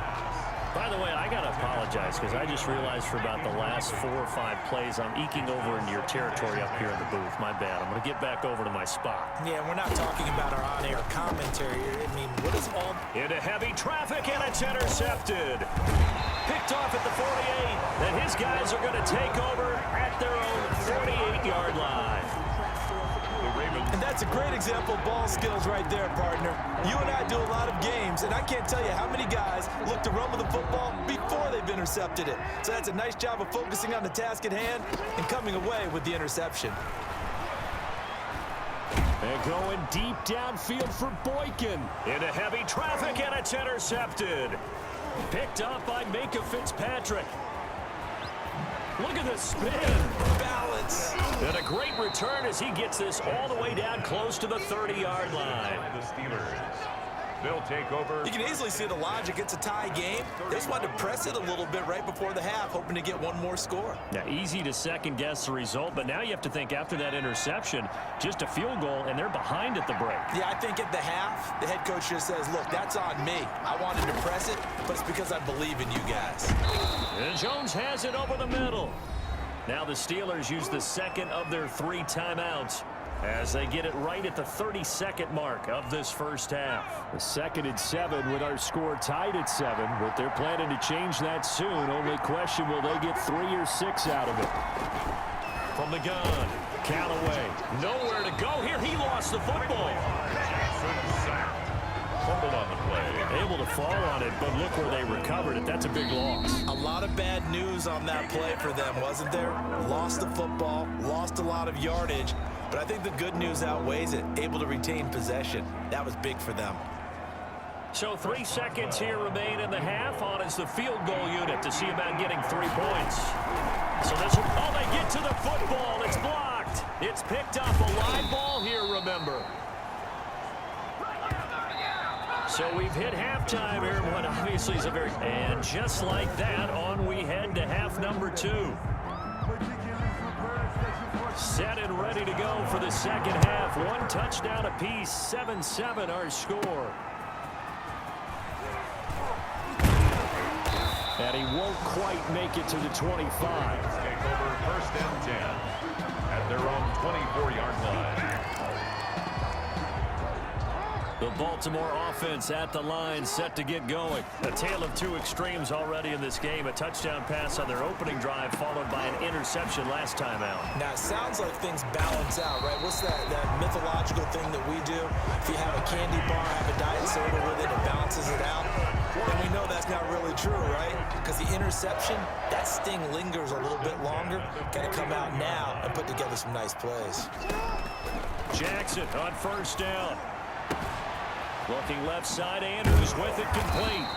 By the way, I got to apologize because I just realized for about the last 4 or 5 plays I'm eking over into your territory up here in the booth. My bad. I'm going to get back over to my spot.
Yeah, we're not talking about our on-air commentary. I mean, what is all...
Into heavy traffic, and it's intercepted. Picked off at the 48. Then his guys are going to take over at their own 48-yard line.
And that's a great example of ball skills right there, partner. You and I do a lot of games, and I can't tell you how many guys look to run with the football before they've intercepted it. So that's a nice job of focusing on the task at hand and coming away with the interception.
And going deep downfield for Boykin. Into heavy traffic, and it's intercepted. Picked up by Minka Fitzpatrick. Look at the spin.
Balance.
And a great return as he gets this all the way down close to the 30-yard line.
The Steelers. They'll take over.
You can easily see the logic. It's a tie game. They just wanted to press it a little bit right before the half, hoping to get one more score.
Now, easy to second-guess the result, but now you have to think after that interception, just a field goal, and they're behind at the break.
Yeah, I think at the half, the head coach just says, look, that's on me. I wanted to press it, but it's because I believe in you guys.
And Jones has it over the middle. Now the Steelers use the second of their 3 timeouts as they get it right at the 32nd mark of this first half. The 2nd and 7 with our score tied at 7, but they're planning to change that soon. Only question, will they get 3 or 6 out of it? From the gun, Callaway. Nowhere to go here. He lost the football.
Fumbled on the play.
Able to fall on it, but look where they recovered it. That's a big loss.
A lot of bad news on that play for them, wasn't there? Lost the football, lost a lot of yardage, but I think the good news outweighs it. Able to retain possession. That was big for them.
So 3 seconds here remain in the half. On is the field goal unit to see about getting 3 points. So this will, oh, they get to the football. It's blocked. It's picked up. A live ball here, remember. So we've hit halftime here, what obviously is a very... And just like that, on we head to half number 2. Set and ready to go for the second half. 1 touchdown apiece, 7-7 our score. And he won't quite make it to the 25.
Take over 1st and 10 at their own 24-yard line.
The Baltimore offense at the line, set to get going. A tale of 2 extremes already in this game. A touchdown pass on their opening drive, followed by an interception last time out.
Now, it sounds like things balance out, right? What's that mythological thing that we do? If you have a candy bar, have a diet soda with it, it balances it out. And we know that's not really true, right? Because the interception, that sting lingers a little bit longer. Got to come out now and put together some nice plays.
Jackson on first down. Looking left side, Andrews with it complete.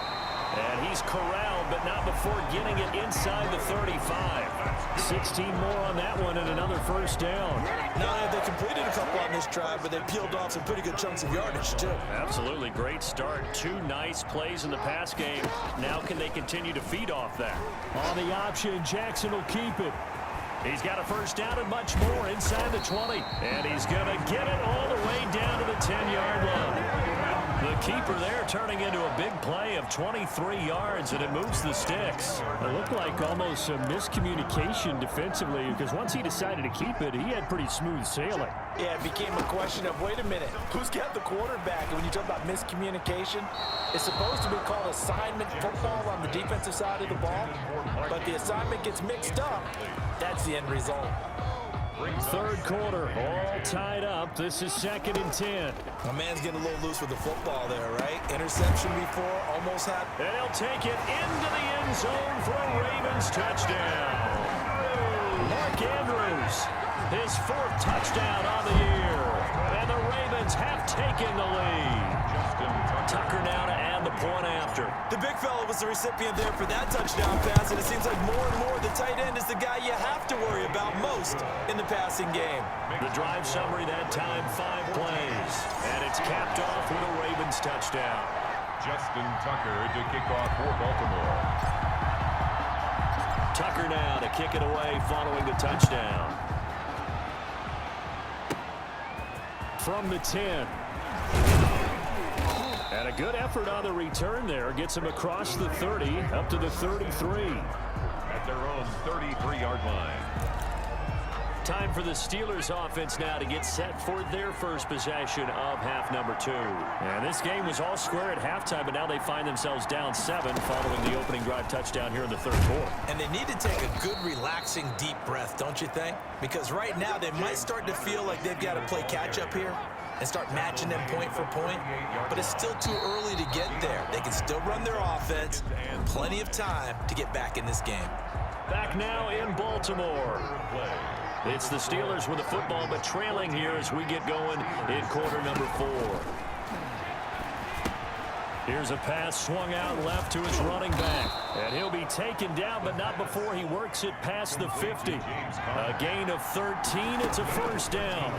And he's corralled, but not before getting it inside the 35. 16 more on that one and another first down.
Not only have they completed a couple on this drive, but they peeled off some pretty good chunks of yardage, too.
Absolutely. Great start. 2 nice plays in the pass game. Now can they continue to feed off that? On the option, Jackson will keep it. He's got a first down and much more inside the 20. And he's going to get it all the way down to the 10-yard line. The keeper there turning into a big play of 23 yards, and it moves the sticks.
It looked like almost a miscommunication defensively, because once he decided to keep it, he had pretty smooth sailing.
Yeah, it became a question of, wait a minute, who's got the quarterback? And when you talk about miscommunication, it's supposed to be called assignment football on the defensive side of the ball, but the assignment gets mixed up. That's the end result.
Third quarter, all tied up. This is 2nd and 10.
My man's getting a little loose with the football there, right? Interception before, almost had.
And he'll take it into the end zone for a Ravens touchdown. Mark Andrews, his 4th touchdown on the year. And the Ravens have taken the lead. Tucker now to add the point after.
The big fella was the recipient there for that touchdown pass, and it seems like more and more the tight end is the guy you have to worry about most in the passing game.
The drive summary that time, 5 plays. And it's capped off with a Ravens touchdown.
Justin Tucker to kick off for Baltimore.
Tucker now to kick it away following the touchdown. From the 10. And a good effort on the return there. Gets him across the 30, up to the 33.
At their own 33-yard line.
Time for the Steelers offense now to get set for their first possession of half number 2. And this game was all square at halftime, but now they find themselves down 7 following the opening drive touchdown here in the 3rd quarter.
And they need to take a good, relaxing, deep breath, don't you think? Because right now they might start to feel like they've got to play catch-up here and start matching them point for point, but it's still too early to get there. They can still run their offense, plenty of time to get back in this game.
Back now in Baltimore. It's the Steelers with the football, but trailing here as we get going in quarter number 4. Here's a pass swung out left to his running back. And he'll be taken down, but not before he works it past the 50. A gain of 13. It's a first down.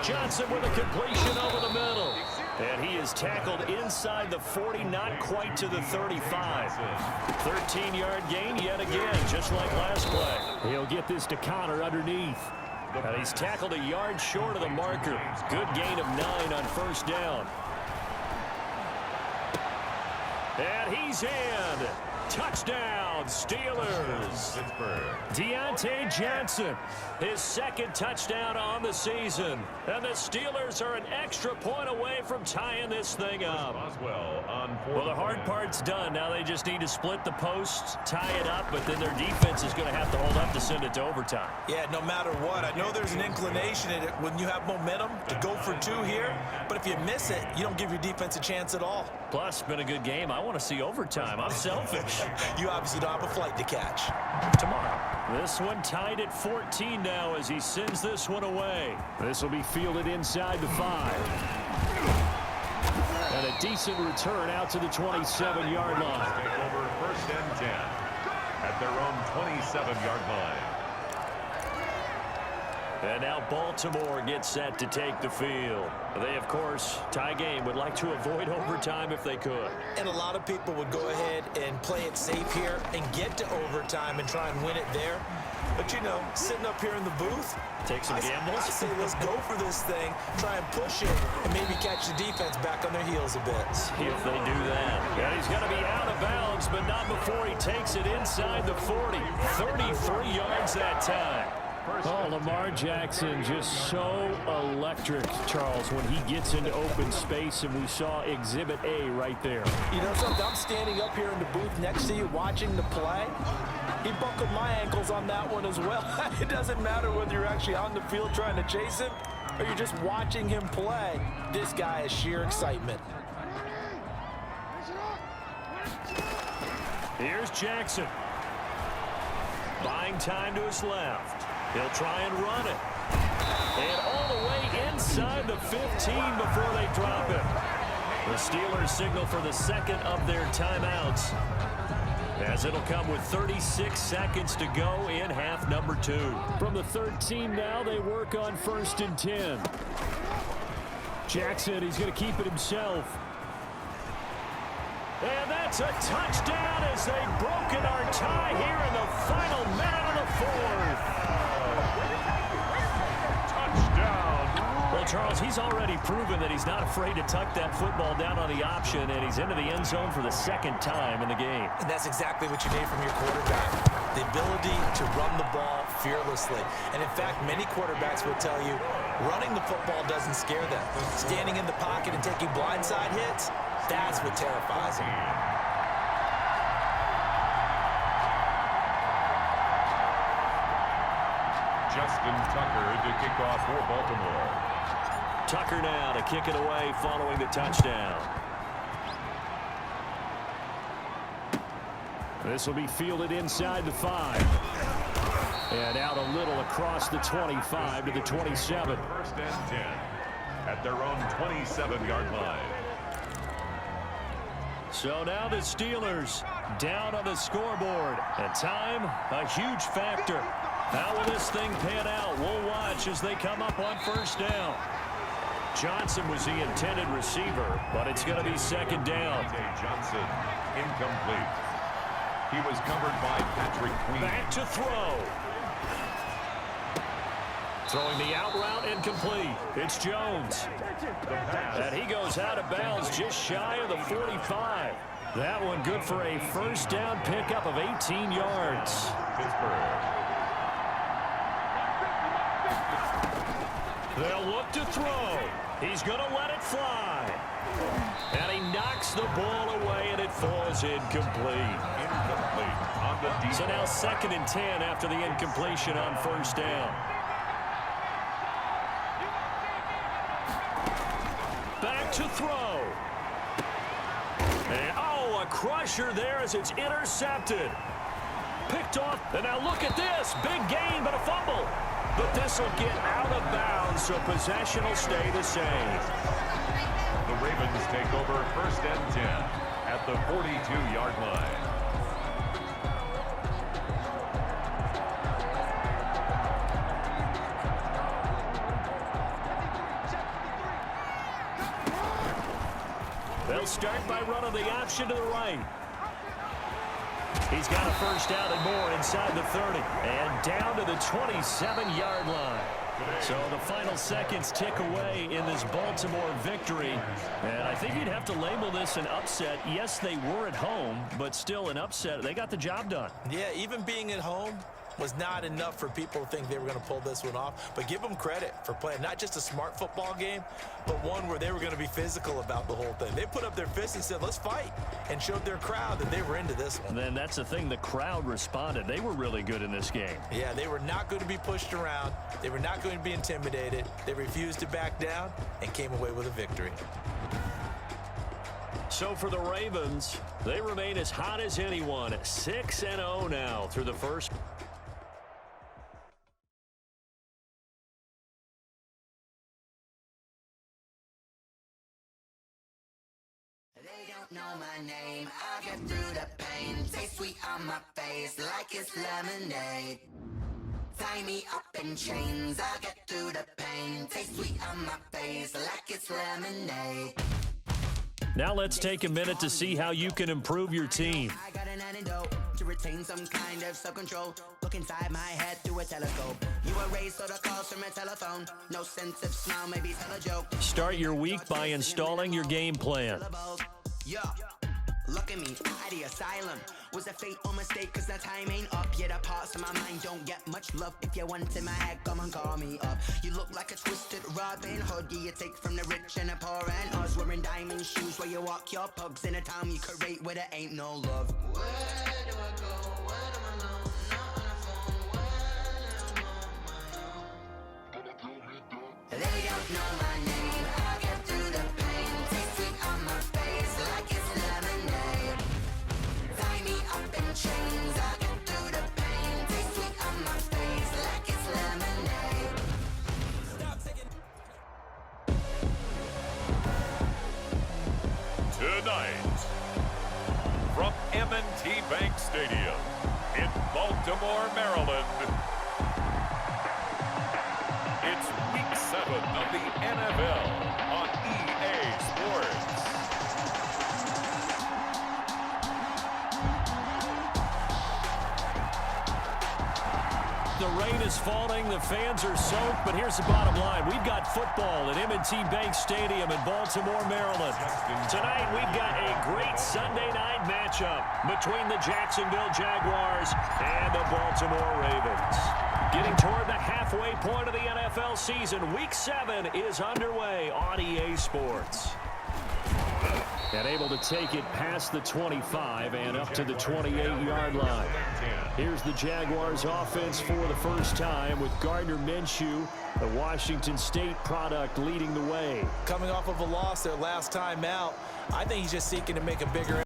Johnson with a completion over the middle. And he is tackled inside the 40, not quite to the 35. 13-yard gain yet again, just like last play.
He'll get this to Connor underneath.
And he's tackled a yard short of the marker. Good gain of 9 on first down. And he's in. Touchdown, Steelers. Deontay Johnson, his 2nd touchdown on the season. And the Steelers are an extra point away from tying this thing up. Well, the hard part's done. Now they just need to split the posts, tie it up, but then their defense is going to have to hold up to send it to overtime.
Yeah, no matter what. I know there's an inclination in it when you have momentum to go for 2 here, but if you miss it, you don't give your defense a chance at all.
Plus, been a good game. I want to see overtime. I'm selfish.
You obviously don't have a flight to catch.
Tomorrow. This one tied at 14 now as he sends this one away.
This will be fielded inside the 5. And a decent return out to the 27-yard line.
Take over 1st and 10 at their own 27-yard line.
And now Baltimore gets set to take the field. They, of course, tie game, would like to avoid overtime if they could.
And a lot of people would go ahead and play it safe here and get to overtime and try and win it there. But, you know, sitting up here in the booth,
take some gambles.
I say let's go for this thing, try and push it, and maybe catch the defense back on their heels a bit.
See if they do that. And he's going to be out of bounds, but not before he takes it inside the 40. 33 yards that time.
Oh, Lamar Jackson just so electric, Charles, when he gets into open space, and we saw Exhibit A right there.
You know something? I'm standing up here in the booth next to you watching the play. He buckled my ankles on that one as well. It doesn't matter whether you're actually on the field trying to chase him or you're just watching him play. This guy is sheer excitement.
Here's Jackson. Buying time to his left. He'll try and run it. And all the way inside the 15 before they drop it. The Steelers signal for the 2nd of their timeouts, as it'll come with 36 seconds to go in half number 2.
From the 13 now, they work on 1st and 10. Jackson, he's going to keep it himself. And that's a touchdown as they've broken our tie here in the final minute of the fourth.
Touchdown.
Well, Charles, he's already proven that he's not afraid to tuck that football down on the option, and he's into the end zone for the second time in the game.
And that's exactly what you need from your quarterback. The ability to run the ball fearlessly. And in fact, many quarterbacks will tell you running the football doesn't scare them. Standing in the pocket and taking blindside hits, that's what terrifies them.
Justin Tucker to kick off for Baltimore.
Tucker now to kick it away following the touchdown. This will be fielded inside the 5. And out a little across the 25 to the 27.
First and 10 at their own 27-yard line.
So now the Steelers down on the scoreboard. And time, a huge factor. How will this thing pan out? We'll watch as they come up on first down. Johnson was the intended receiver, but it's going to be second down.
Johnson, incomplete. He was covered by Patrick Queen.
Back to throw. Throwing the out route incomplete. It's Jones. And he goes out of bounds just shy of the 45. That one good for a first down pickup of 18 yards.
Pittsburgh.
They'll look to throw. He's going to let it fly. And he knocks the ball away, and it falls incomplete.
Incomplete on the defense.
So now second and 10 after the incompletion on first down. Back to throw. And, oh, a crusher there as it's intercepted. Picked off. And now look at this. Big gain, but a fumble. But this will get out of bounds, so possession will stay the same.
The Ravens take over first and 10 at the 42-yard line.
They'll start by running the option to the right. He's got a first down and more inside the 30. And down to the 27-yard line. So the final seconds tick away in this Baltimore victory. And I think you'd have to label this an upset. Yes, they were at home, but still an upset. They got the job done.
Yeah, even being at home was not enough for people to think they were going to pull this one off. But give them credit for playing not just a smart football game, but one where they were going to be physical about the whole thing. They put up their fists and said, let's fight, and showed their crowd that they were into this one.
And then that's the thing, the crowd responded. They were really good in this game.
Yeah, they were not going to be pushed around. They were not going to be intimidated. They refused to back down and came away with a victory.
So for the Ravens, they remain as hot as anyone, 6-0 now through the first.
They don't know my name, I'll get through the pain. Taste sweet on my face like it's lemonade. Tie me up in chains, I'll get through the pain. Taste sweet on my face like it's lemonade.
Now let's take a minute to see how you can improve your team.
I got an antidote to retain some kind of self-control. Look inside my head through a telescope. You erase all the calls from a telephone. No sense of smile, maybe tell a joke.
Start your week by installing your game plan.
Yeah, look at me, at the asylum. Was a fate or mistake, cause the time ain't up. Yet the parts of my mind don't get much love. If you want in my head, come and call me up. You look like a twisted Robin Hood. You take from the rich and the poor and us. Wearing diamond shoes where you walk your pugs in a town you create where there ain't no love. Where do I go? When I'm alone? Not on the phone. When I'm on my own. They don't know my name. I'll get through the pain. Taste sweet on my face like it's lemonade. Tie me up in chains. I'll get through the pain. Taste sweet on my face like it's lemonade.
Tonight, from M&T Bank Stadium in Baltimore, Maryland, it's Week 7 of the NFL on EA Sports.
the rain is falling, the fans are soaked, but here's the bottom line. We've got football at M&T Bank Stadium in Baltimore, Maryland.
Tonight, we've got a great Sunday night matchup between the Jacksonville Jaguars and the Baltimore Ravens. Getting toward the halfway point of the NFL season, Week 7 is underway on EA Sports.
And able to take it past the 25 and up to the 28-yard line. Here's the Jaguars offense for the first time with Gardner Minshew, the Washington State product, leading the way.
Coming off of a loss their last time out, I think he's just seeking to make a bigger